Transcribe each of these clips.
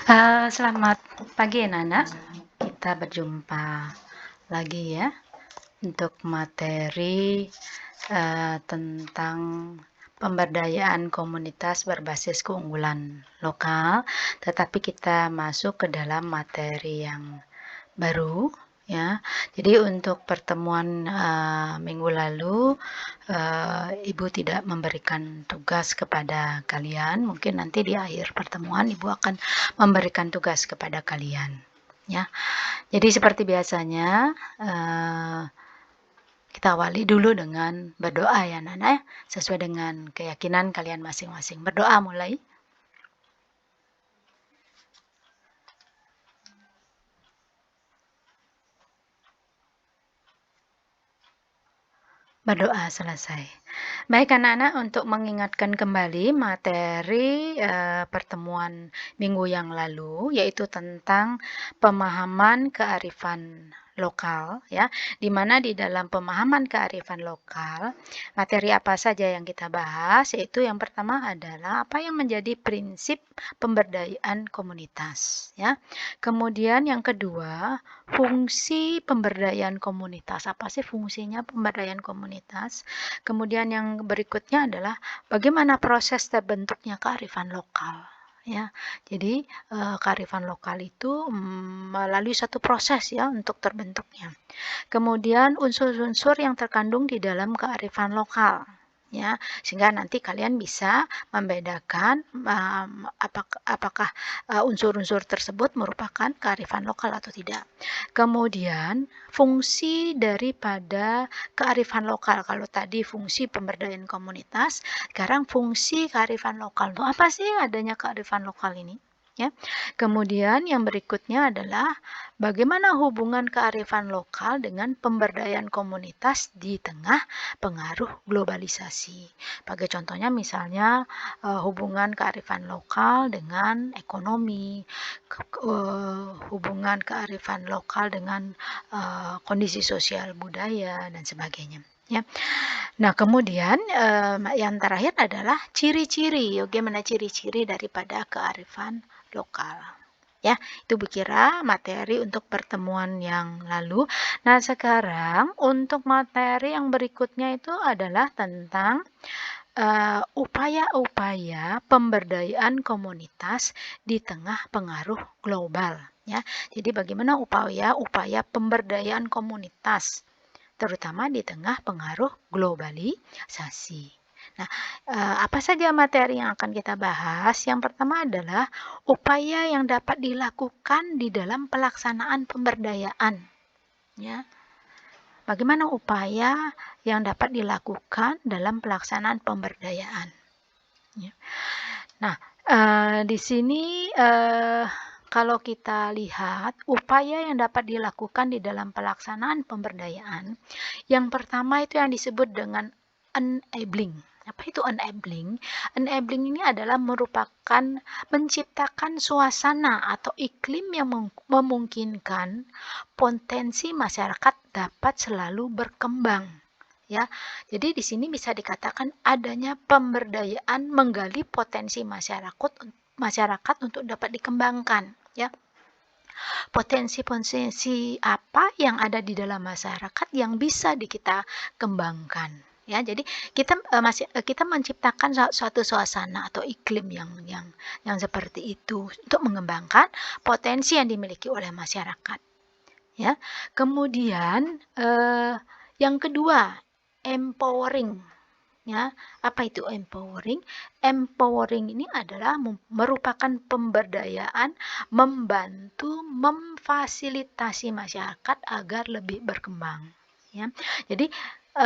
Selamat pagi Nana, kita berjumpa lagi ya untuk materi tentang pemberdayaan komunitas berbasis keunggulan lokal, tetapi kita masuk ke dalam materi yang baru ya. Jadi untuk pertemuan minggu lalu Ibu tidak memberikan tugas kepada kalian. Mungkin nanti di akhir pertemuan Ibu akan memberikan tugas kepada kalian ya. Jadi seperti biasanya kita awali dulu dengan berdoa ya Nana ya, sesuai dengan keyakinan kalian masing-masing. Berdoa mulai. Berdoa selesai. Baik anak-anak, untuk mengingatkan kembali materi pertemuan minggu yang lalu, yaitu tentang pemahaman kearifan lokal ya, di mana di dalam pemahaman kearifan lokal, materi apa saja yang kita bahas, yaitu yang pertama adalah apa yang menjadi prinsip pemberdayaan komunitas ya. Kemudian yang kedua, fungsi pemberdayaan komunitas. Apa sih fungsinya pemberdayaan komunitas? Kemudian yang berikutnya adalah bagaimana proses terbentuknya kearifan lokal. Ya, jadi kearifan lokal itu melalui satu proses ya untuk terbentuknya. Kemudian unsur-unsur yang terkandung di dalam kearifan lokal. Ya, sehingga nanti kalian bisa membedakan apakah unsur-unsur tersebut merupakan kearifan lokal atau tidak. Kemudian fungsi daripada kearifan lokal, kalau tadi fungsi pemberdayaan komunitas, sekarang fungsi kearifan lokal. Untuk apa sih adanya kearifan lokal ini? Ya. Kemudian yang berikutnya adalah bagaimana hubungan kearifan lokal dengan pemberdayaan komunitas di tengah pengaruh globalisasi. Sebagai contohnya misalnya hubungan kearifan lokal dengan ekonomi, hubungan kearifan lokal dengan kondisi sosial budaya dan sebagainya ya. Nah, kemudian yang terakhir adalah ciri-ciri, bagaimana ciri-ciri daripada kearifan lokal. Ya, itu kira materi untuk pertemuan yang lalu. Nah, sekarang untuk materi yang berikutnya itu adalah tentang upaya-upaya pemberdayaan komunitas di tengah pengaruh global ya. Jadi bagaimana upaya-upaya pemberdayaan komunitas terutama di tengah pengaruh globalisasi. Nah, apa saja materi yang akan kita bahas? Yang pertama adalah upaya yang dapat dilakukan di dalam pelaksanaan pemberdayaan. Ya, bagaimana upaya yang dapat dilakukan dalam pelaksanaan pemberdayaan? Ya. Nah, di sini kalau kita lihat upaya yang dapat dilakukan di dalam pelaksanaan pemberdayaan, yang pertama itu yang disebut dengan enabling. Apa itu enabling? Enabling ini adalah merupakan menciptakan suasana atau iklim yang memungkinkan potensi masyarakat dapat selalu berkembang. Ya, jadi di sini bisa dikatakan adanya pemberdayaan menggali potensi masyarakat untuk dapat dikembangkan. Ya, potensi-potensi apa yang ada di dalam masyarakat yang bisa kita kembangkan ya. Jadi kita menciptakan suatu suasana atau iklim yang seperti itu untuk mengembangkan potensi yang dimiliki oleh masyarakat ya. Kemudian yang kedua, empowering ya. Apa itu empowering? Empowering ini adalah merupakan pemberdayaan membantu memfasilitasi masyarakat agar lebih berkembang ya. Jadi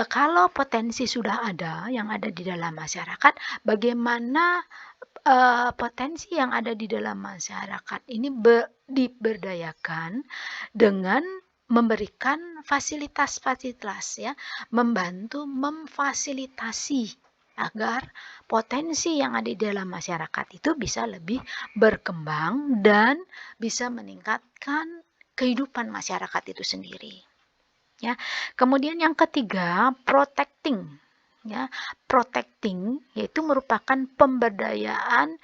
kalau potensi sudah ada yang ada di dalam masyarakat, bagaimana potensi yang ada di dalam masyarakat ini diberdayakan dengan memberikan fasilitas-fasilitas ya, membantu memfasilitasi agar potensi yang ada di dalam masyarakat itu bisa lebih berkembang dan bisa meningkatkan kehidupan masyarakat itu sendiri. Ya. Kemudian yang ketiga, protecting. Ya, protecting yaitu merupakan pemberdayaan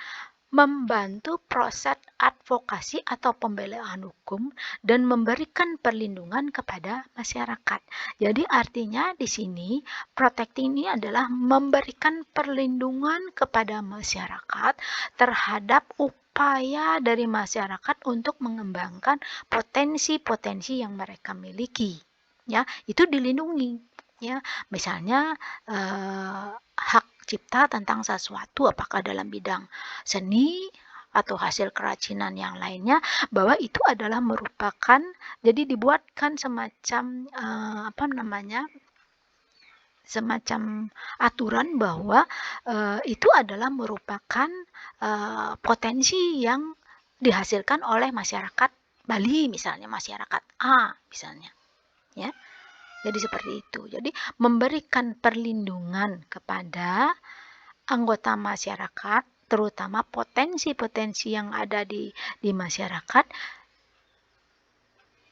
membantu proses advokasi atau pembelaan hukum dan memberikan perlindungan kepada masyarakat. Jadi artinya di sini protecting ini adalah memberikan perlindungan kepada masyarakat terhadap upaya dari masyarakat untuk mengembangkan potensi-potensi yang mereka miliki. Ya, itu dilindungi. Ya, misalnya hak cipta tentang sesuatu, apakah dalam bidang seni atau hasil kerajinan yang lainnya, bahwa itu adalah merupakan, jadi dibuatkan semacam semacam aturan bahwa itu adalah merupakan potensi yang dihasilkan oleh masyarakat Bali, misalnya masyarakat A misalnya, ya. Jadi seperti itu. Jadi memberikan perlindungan kepada anggota masyarakat, terutama potensi-potensi yang ada di masyarakat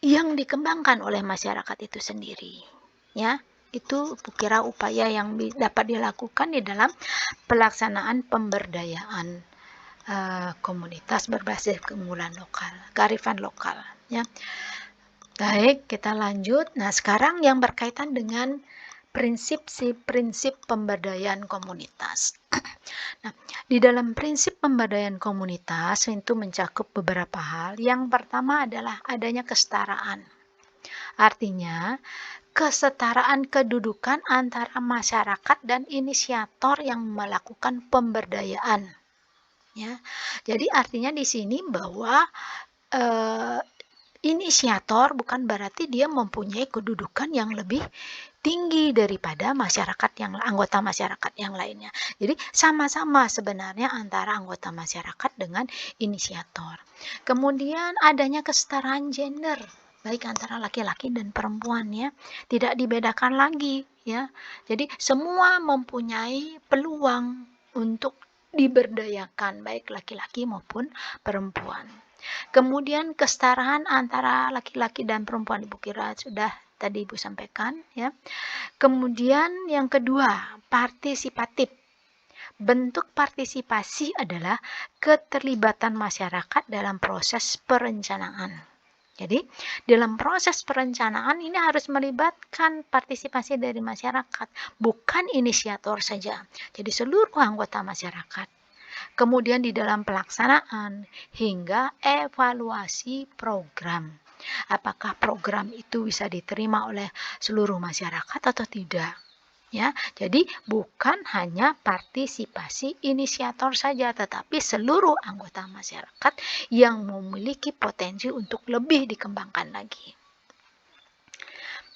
yang dikembangkan oleh masyarakat itu sendiri. Ya, itu kira upaya yang dapat dilakukan di dalam pelaksanaan pemberdayaan komunitas berbasis keunggulan lokal, kearifan lokal. Ya. Baik, kita lanjut. Nah, sekarang yang berkaitan dengan prinsip pemberdayaan komunitas. Nah, di dalam prinsip pemberdayaan komunitas itu mencakup beberapa hal. Yang pertama adalah adanya kesetaraan. Artinya, kesetaraan kedudukan antara masyarakat dan inisiator yang melakukan pemberdayaan. Ya. Jadi artinya di sini bahwa inisiator bukan berarti dia mempunyai kedudukan yang lebih tinggi daripada anggota masyarakat yang lainnya. Jadi sama-sama sebenarnya antara anggota masyarakat dengan inisiator. Kemudian adanya kesetaraan gender baik antara laki-laki dan perempuan, ya. Tidak dibedakan lagi, ya. Jadi semua mempunyai peluang untuk diberdayakan baik laki-laki maupun perempuan. Kemudian kesetaraan antara laki-laki dan perempuan, Ibu kira sudah tadi Ibu sampaikan, ya. Kemudian yang kedua, partisipatif. Bentuk partisipasi adalah keterlibatan masyarakat dalam proses perencanaan. Jadi, dalam proses perencanaan ini harus melibatkan partisipasi dari masyarakat, bukan inisiator saja. Jadi, seluruh anggota masyarakat. Kemudian di dalam pelaksanaan hingga evaluasi program. Apakah program itu bisa diterima oleh seluruh masyarakat atau tidak? Ya, jadi bukan hanya partisipasi inisiator saja, tetapi seluruh anggota masyarakat yang memiliki potensi untuk lebih dikembangkan lagi.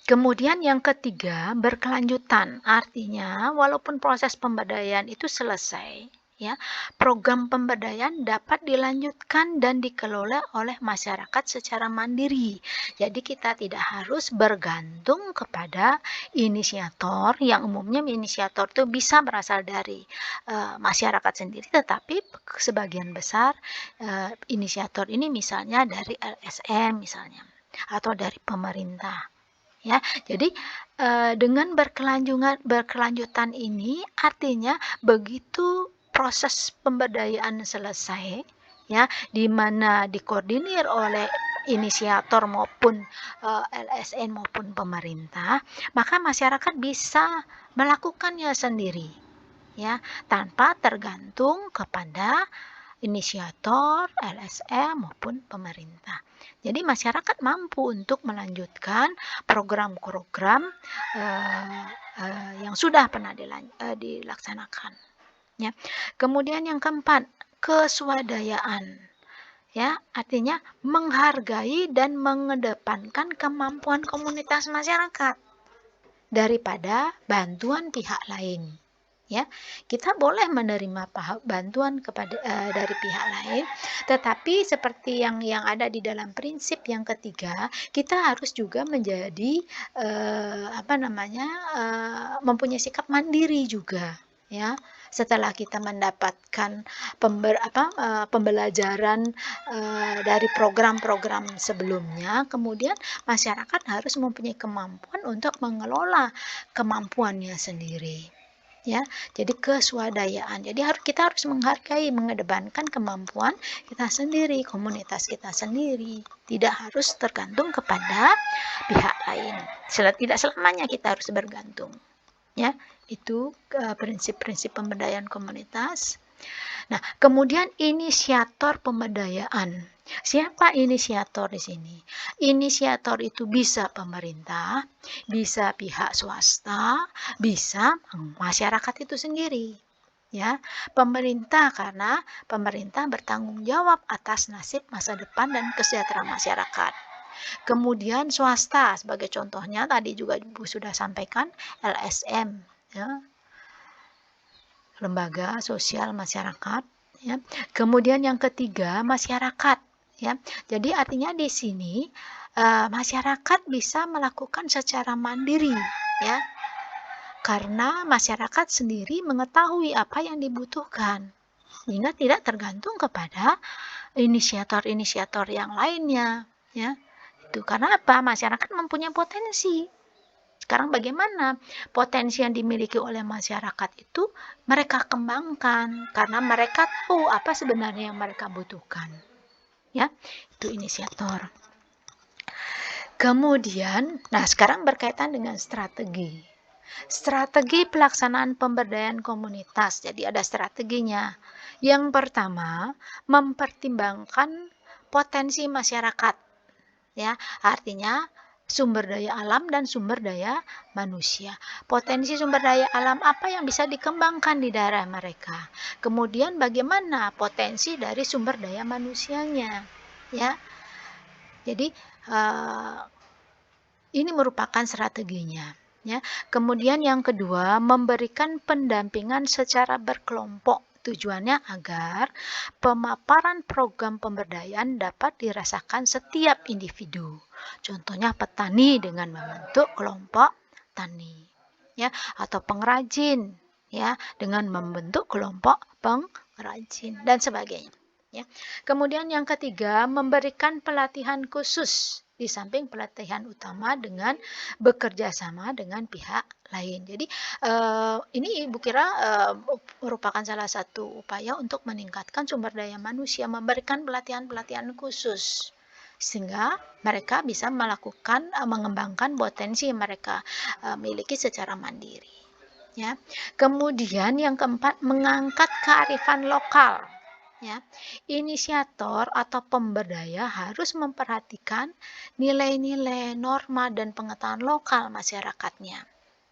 Kemudian yang ketiga, berkelanjutan. Artinya, walaupun proses pemberdayaan itu selesai, ya, program pemberdayaan dapat dilanjutkan dan dikelola oleh masyarakat secara mandiri. Jadi kita tidak harus bergantung kepada inisiator, yang umumnya inisiator itu bisa berasal dari masyarakat sendiri, tetapi sebagian besar inisiator ini misalnya dari LSM misalnya, atau dari pemerintah. Ya, jadi dengan berkelanjutan ini artinya begitu proses pemberdayaan selesai, ya, di mana dikoordinir oleh inisiator maupun LSN maupun pemerintah, maka masyarakat bisa melakukannya sendiri, ya, tanpa tergantung kepada inisiator, LSM maupun pemerintah. Jadi masyarakat mampu untuk melanjutkan program-program yang sudah pernah dilaksanakan. Ya. Kemudian yang keempat, keswadayaan. Ya, artinya menghargai dan mengedepankan kemampuan komunitas masyarakat daripada bantuan pihak lain. Ya, kita boleh menerima bantuan dari pihak lain, tetapi seperti yang ada di dalam prinsip yang ketiga, kita harus juga menjadi mempunyai sikap mandiri juga, ya. Setelah kita mendapatkan pembelajaran dari program-program sebelumnya, kemudian masyarakat harus mempunyai kemampuan untuk mengelola kemampuannya sendiri. ya. Jadi keswadayaan. Jadi kita harus menghargai, mengedepankan kemampuan kita sendiri, komunitas kita sendiri. Tidak harus tergantung kepada pihak lain. Tidak selamanya kita harus bergantung. Ya, itu prinsip-prinsip pemberdayaan komunitas. Nah, kemudian inisiator pemberdayaan. Siapa inisiator di sini? Inisiator itu bisa pemerintah, bisa pihak swasta, bisa masyarakat itu sendiri. Ya, pemerintah karena pemerintah bertanggung jawab atas nasib masa depan dan kesejahteraan masyarakat. Kemudian swasta sebagai contohnya tadi juga Ibu sudah sampaikan LSM, ya, lembaga sosial masyarakat, ya. Kemudian yang ketiga masyarakat, ya. Jadi artinya di sini masyarakat bisa melakukan secara mandiri, ya, karena masyarakat sendiri mengetahui apa yang dibutuhkan sehingga tidak tergantung kepada inisiator-inisiator yang lainnya, ya. Itu karena apa? Masyarakat mempunyai potensi. Sekarang bagaimana potensi yang dimiliki oleh masyarakat itu mereka kembangkan karena mereka tahu apa sebenarnya yang mereka butuhkan. Ya, itu inisiator. Kemudian, nah sekarang berkaitan dengan strategi. Strategi pelaksanaan pemberdayaan komunitas. Jadi ada strateginya. Yang pertama, mempertimbangkan potensi masyarakat. Ya, artinya sumber daya alam dan sumber daya manusia. Potensi sumber daya alam apa yang bisa dikembangkan di daerah mereka. Kemudian bagaimana potensi dari sumber daya manusianya. Ya. Jadi ini merupakan strateginya. Ya. Kemudian yang kedua, memberikan pendampingan secara berkelompok. Tujuannya agar pemaparan program pemberdayaan dapat dirasakan setiap individu. Contohnya petani dengan membentuk kelompok tani, ya, atau pengrajin, ya, dengan membentuk kelompok pengrajin dan sebagainya. Ya. Kemudian yang ketiga, memberikan pelatihan khusus di samping pelatihan utama dengan bekerja sama dengan pihak lain. Jadi ini Ibu kira merupakan salah satu upaya untuk meningkatkan sumber daya manusia, memberikan pelatihan-pelatihan khusus sehingga mereka bisa melakukan mengembangkan potensi yang mereka miliki secara mandiri. Ya. Kemudian yang keempat, mengangkat kearifan lokal. Ya, inisiator atau pemberdaya harus memperhatikan nilai-nilai, norma dan pengetahuan lokal masyarakatnya.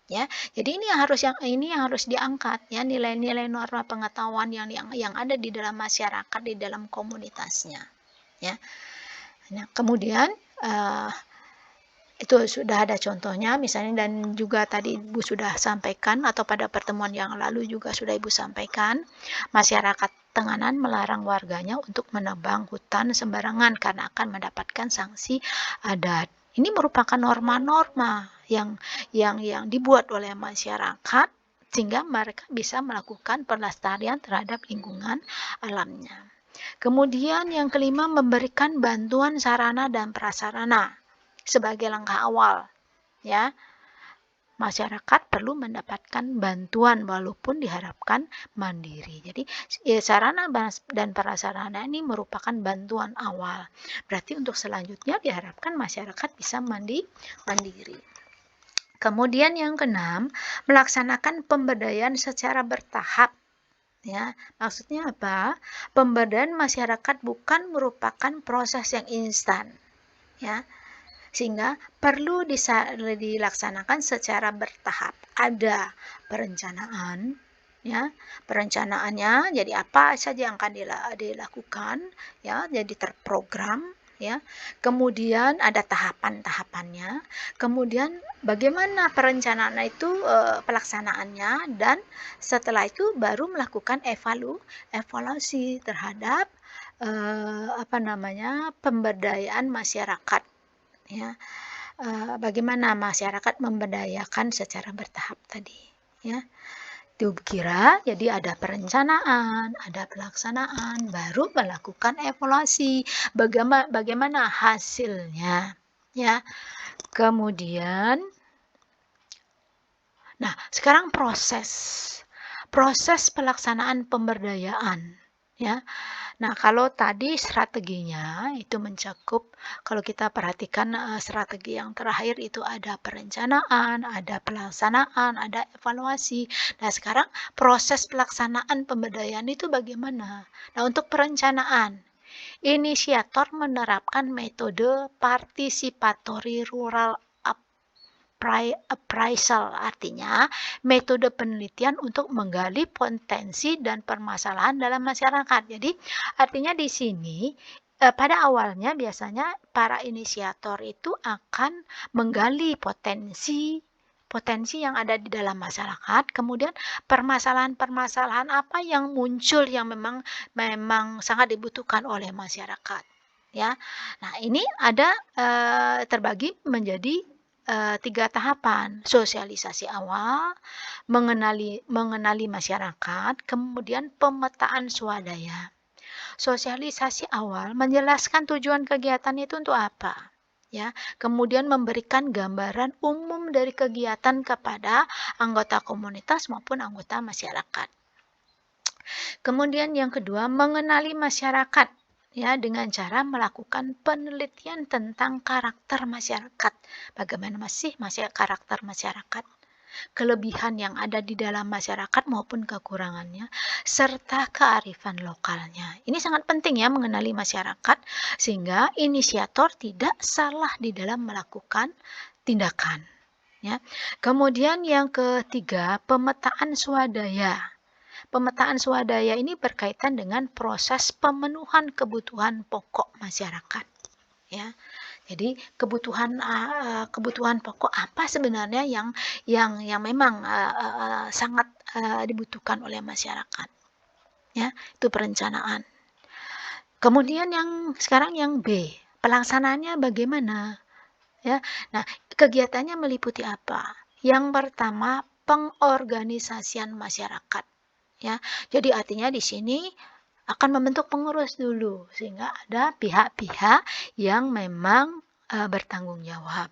Ya, jadi ini yang harus diangkat ya, nilai-nilai norma pengetahuan yang ada di dalam masyarakat, di dalam komunitasnya. Ya. Nah, kemudian itu sudah ada contohnya misalnya dan juga tadi Ibu sudah sampaikan atau pada pertemuan yang lalu juga sudah Ibu sampaikan, masyarakat Tenganan melarang warganya untuk menebang hutan sembarangan karena akan mendapatkan sanksi adat. Ini merupakan norma-norma yang dibuat oleh masyarakat sehingga mereka bisa melakukan pelestarian terhadap lingkungan alamnya. Kemudian yang kelima, memberikan bantuan sarana dan prasarana sebagai langkah awal, ya. Masyarakat perlu mendapatkan bantuan walaupun diharapkan mandiri. Jadi sarana dan prasarana ini merupakan bantuan awal. Berarti untuk selanjutnya diharapkan masyarakat bisa mandiri. Kemudian yang keenam, melaksanakan pemberdayaan secara bertahap. Ya, maksudnya apa? Pemberdayaan masyarakat bukan merupakan proses yang instan. Ya, sehingga perlu dilaksanakan secara bertahap. Ada perencanaan, ya, perencanaannya jadi apa saja yang akan dilakukan, ya, jadi terprogram, ya. Kemudian ada tahapan-tahapannya. Kemudian bagaimana perencanaan itu pelaksanaannya dan setelah itu baru melakukan evaluasi terhadap pemberdayaan masyarakat. Ya, bagaimana masyarakat memberdayakan secara bertahap tadi, ya. Itu kira jadi ada perencanaan, ada pelaksanaan, baru melakukan evaluasi bagaimana hasilnya, ya. Kemudian, nah sekarang proses proses pelaksanaan pemberdayaan, ya. Nah, kalau tadi strateginya itu mencakup, kalau kita perhatikan, strategi yang terakhir itu ada perencanaan, ada pelaksanaan, ada evaluasi. Nah, sekarang proses pelaksanaan pemberdayaan itu bagaimana? Nah, untuk perencanaan, inisiator menerapkan metode participatory rural appraisal, artinya metode penelitian untuk menggali potensi dan permasalahan dalam masyarakat. Jadi, artinya di sini pada awalnya biasanya para inisiator itu akan menggali potensi potensi yang ada di dalam masyarakat, kemudian permasalahan-permasalahan apa yang muncul yang memang memang sangat dibutuhkan oleh masyarakat, ya. Nah, ini ada terbagi menjadi 3 tahapan, sosialisasi awal, mengenali mengenali masyarakat, kemudian pemetaan swadaya. Sosialisasi awal menjelaskan tujuan kegiatan itu untuk apa, ya. Kemudian memberikan gambaran umum dari kegiatan kepada anggota komunitas maupun anggota masyarakat. Kemudian yang kedua, mengenali masyarakat, ya, dengan cara melakukan penelitian tentang karakter masyarakat. Bagaimana sih karakter masyarakat? Kelebihan yang ada di dalam masyarakat maupun kekurangannya, serta kearifan lokalnya. Ini sangat penting ya mengenali masyarakat, sehingga inisiator tidak salah di dalam melakukan tindakan. Ya. Kemudian yang ketiga, pemetaan swadaya. Pemetaan swadaya ini berkaitan dengan proses pemenuhan kebutuhan pokok masyarakat. Ya. Jadi kebutuhan pokok apa sebenarnya yang memang sangat dibutuhkan oleh masyarakat, ya, itu perencanaan. Kemudian sekarang yang B, pelaksanaannya bagaimana, ya. Nah, kegiatannya meliputi apa? Yang pertama, pengorganisasian masyarakat, ya. Jadi artinya di sini akan membentuk pengurus dulu, sehingga ada pihak-pihak yang memang bertanggung jawab.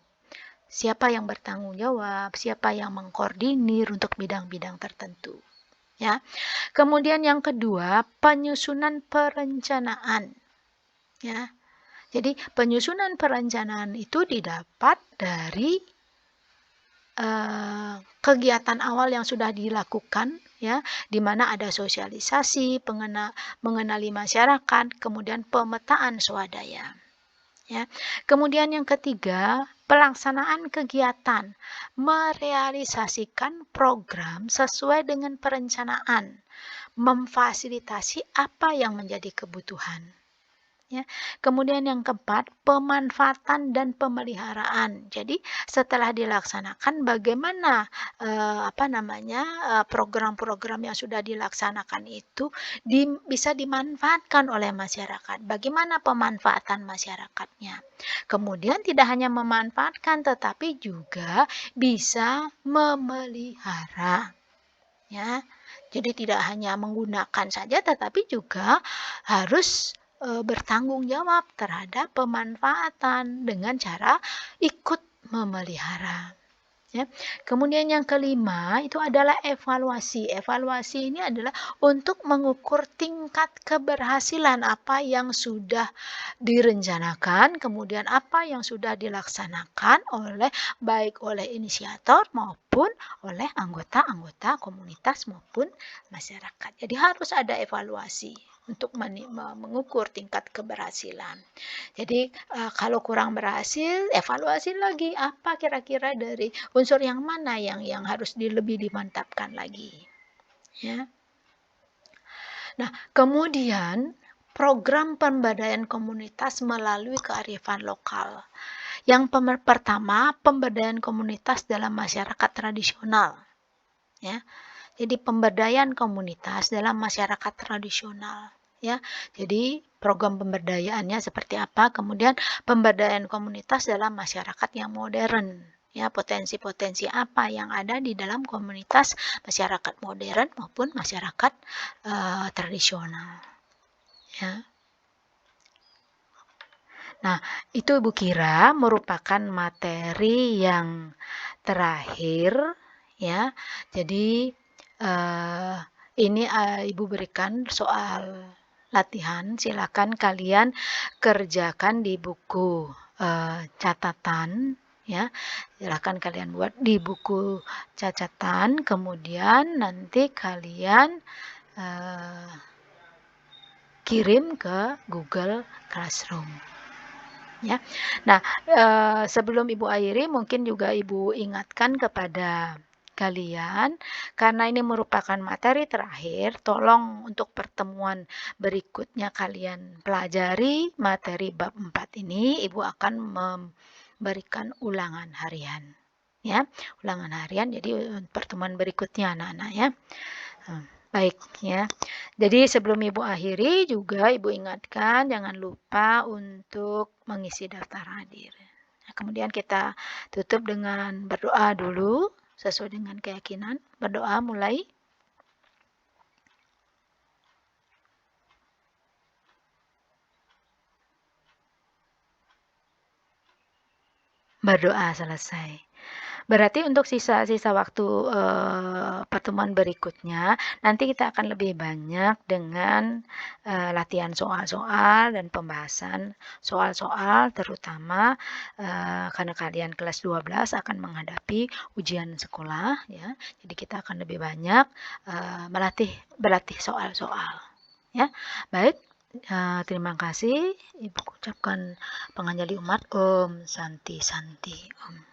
Siapa yang bertanggung jawab, siapa yang mengkoordinir untuk bidang-bidang tertentu. Ya. Kemudian yang kedua, penyusunan perencanaan. Ya. Jadi penyusunan perencanaan itu didapat dari kegiatan awal yang sudah dilakukan, ya, di mana ada sosialisasi, mengenali masyarakat, kemudian pemetaan swadaya. Ya. Kemudian yang ketiga, pelaksanaan kegiatan, merealisasikan program sesuai dengan perencanaan, memfasilitasi apa yang menjadi kebutuhan. Ya. Kemudian yang keempat, pemanfaatan dan pemeliharaan. Jadi setelah dilaksanakan bagaimana program-program yang sudah dilaksanakan itu bisa dimanfaatkan oleh masyarakat. Bagaimana pemanfaatan masyarakatnya? Kemudian tidak hanya memanfaatkan tetapi juga bisa memelihara. Ya. Jadi tidak hanya menggunakan saja tetapi juga harus bertanggung jawab terhadap pemanfaatan dengan cara ikut memelihara. Ya. Kemudian yang kelima itu adalah evaluasi. Evaluasi ini adalah untuk mengukur tingkat keberhasilan apa yang sudah direncanakan, kemudian apa yang sudah dilaksanakan baik oleh inisiator maupun oleh anggota-anggota komunitas maupun masyarakat. Jadi harus ada evaluasi untuk mengukur tingkat keberhasilan. Jadi kalau kurang berhasil, evaluasi lagi apa kira-kira dari unsur yang mana yang harus lebih dimantapkan lagi. Ya. Nah, kemudian program pemberdayaan komunitas melalui kearifan lokal. Yang pertama, pemberdayaan komunitas dalam masyarakat tradisional. Ya. Jadi pemberdayaan komunitas dalam masyarakat tradisional, ya. Jadi program pemberdayaannya seperti apa? Kemudian pemberdayaan komunitas dalam masyarakat yang modern, ya. Potensi-potensi apa yang ada di dalam komunitas masyarakat modern maupun masyarakat tradisional, ya. Nah, itu Ibu kira merupakan materi yang terakhir, ya. Jadi ini, Ibu berikan soal latihan, silakan kalian kerjakan di buku, catatan ya, silakan kalian buat di buku catatan, kemudian nanti kalian, eee, kirim ke Google Classroom, ya. Nah, sebelum Ibu akhiri mungkin juga Ibu ingatkan kepada kalian, karena ini merupakan materi terakhir, tolong untuk pertemuan berikutnya kalian pelajari materi bab 4 ini, Ibu akan memberikan ulangan harian, ya. Ulangan harian, jadi, pertemuan berikutnya anak-anak ya. Baik ya. Jadi sebelum Ibu akhiri juga Ibu ingatkan jangan lupa untuk mengisi daftar hadir. Nah, kemudian kita tutup dengan berdoa dulu sesuai dengan keyakinan. Berdoa mulai. Berdoa selesai. Berarti untuk sisa-sisa waktu, pertemuan berikutnya, nanti kita akan lebih banyak dengan, latihan soal-soal dan pembahasan soal-soal terutama, karena kalian kelas 12 akan menghadapi ujian sekolah ya, jadi kita akan lebih banyak, berlatih soal-soal ya. Baik, terima kasih Ibu ucapkan panganjali umat, Om Santi Santi, Om.